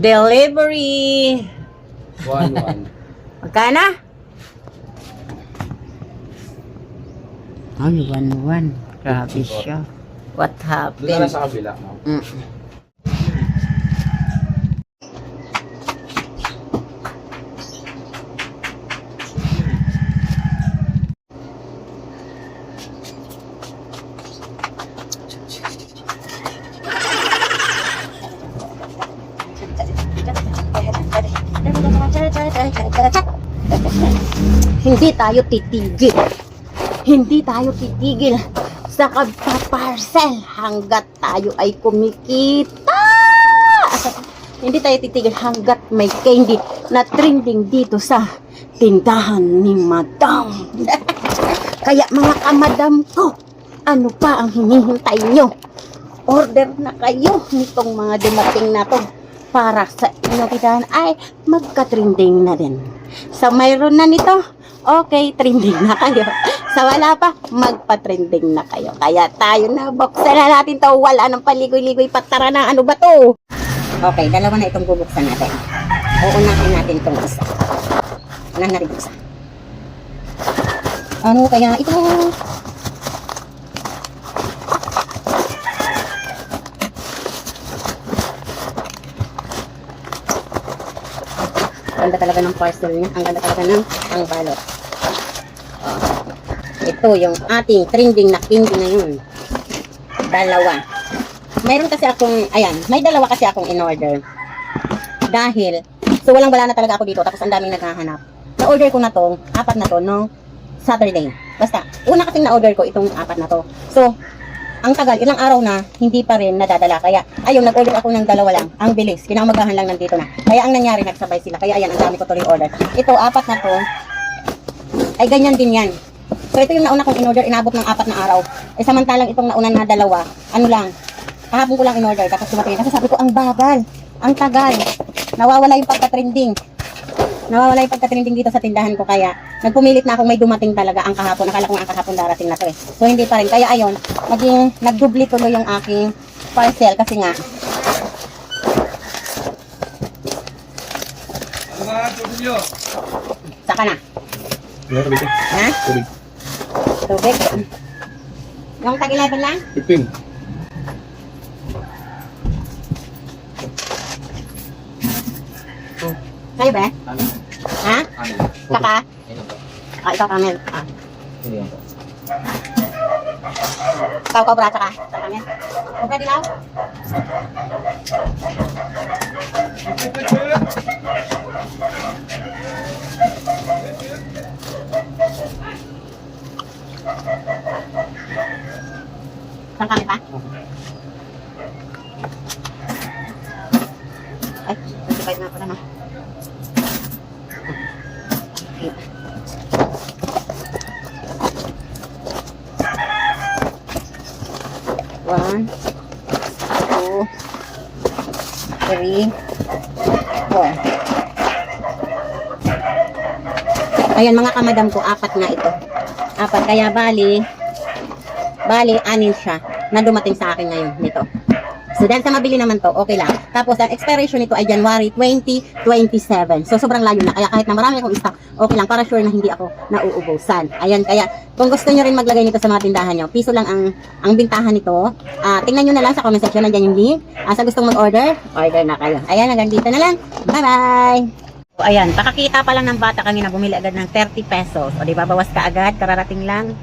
Delivery. 1-1. Magkana? Ay, 1-1. Grabe siya. What Doon na happened? lang sa kabila. No? Hindi tayo titigil. Hindi tayo titigil sa pagpa-parcel hanggat tayo ay kumikita. Hindi tayo titigil hanggat may candy na trending dito sa tindahan ni Madam. Kaya mga kamadam ko, ano pa ang hinihintay nyo? Order na kayo nitong mga dumating na to para sa inyong tindahan ay magka-trending na din. Sa mayroon na nito, okay, trending na kayo. Sa wala pa, magpa-trending na kayo. Kaya tayo na, buksan na natin to. Wala nang paligoy-ligoy, patara na. Ano ba to? Okay, dalawa na itong bubuksan natin. Uunahin natin itong isa. Unahin natin isa. Ano kaya ito? Ang ganda talaga ng parcel niya. Ang ganda talaga ng balot. Ito yung ating trending na candy ngayon. Dalawa. Mayroon kasi akong, ayan, may dalawa kasi akong in-order. Dahil, so walang-wala na talaga ako dito. Tapos ang daming naghahanap. Na-order ko na to, 4 na to, no Saturday. Basta, una kasing na-order ko itong 4 na to. So, ang tagal, ilang araw na, hindi pa rin nadadala. Kaya, ayun, nag-order ako ng dalawa lang. Ang bilis. Kinamagahan lang nandito na. Kaya, ang nangyari, nagsabay sila. Kaya, ayan, ang dami ko tuloy order. Ito, 4 na to, ay ganyan din yan. So, ito yung nauna kong in-order, inabot ng 4 na araw. Eh, samantalang itong nauna na dalawa, ano lang, kahapon ko lang in-order, tapos dumating. Kasi sabi ko, ang bagal, ang tagal. Nawawala yung pagka-trending. Nawawala yung pagka-trending dito sa tindahan ko. Kaya, nagpumilit na akong may dumating talaga ang kahapon. Nakala ko nga ang kahapon darating na to eh. So, hindi pa rin. Kaya, ayun, nagdubli tuloy yung aking parcel. Kasi nga, saka na. Ha? Tubig. Yung tag-11 lang? Ipin. Kayo ba? Ha? Saka? Ikaw Kamel. Ikaw Cobra, saka? Kamel. Cobra dilaw? Saan kami pa? Ay, nagsipaid na ako na. One, 2, 3, 4. Ayan mga kamadam ko, 4 na ito. 4, kaya bali 6 siya na dumating sa akin ngayon nito. So dahil sa mabili naman to, okay lang. Tapos ang expiration nito ay January 2027. So sobrang layo na. Kaya kahit na marami akong stock, okay lang para sure na hindi ako nauubusan. Ayan, kaya kung gusto nyo rin maglagay nito sa mga tindahan nyo, piso lang ang bintahan nito. Tingnan nyo na lang sa comment section, nandiyan yung link. Sa gustong mag-order, order na kayo. Ayan, hanggang dito na lang. Bye-bye! So, ayan, pakakita pa lang ng bata kanina, bumili agad ng 30 pesos. O di ba, bawas ka agad, kararating lang.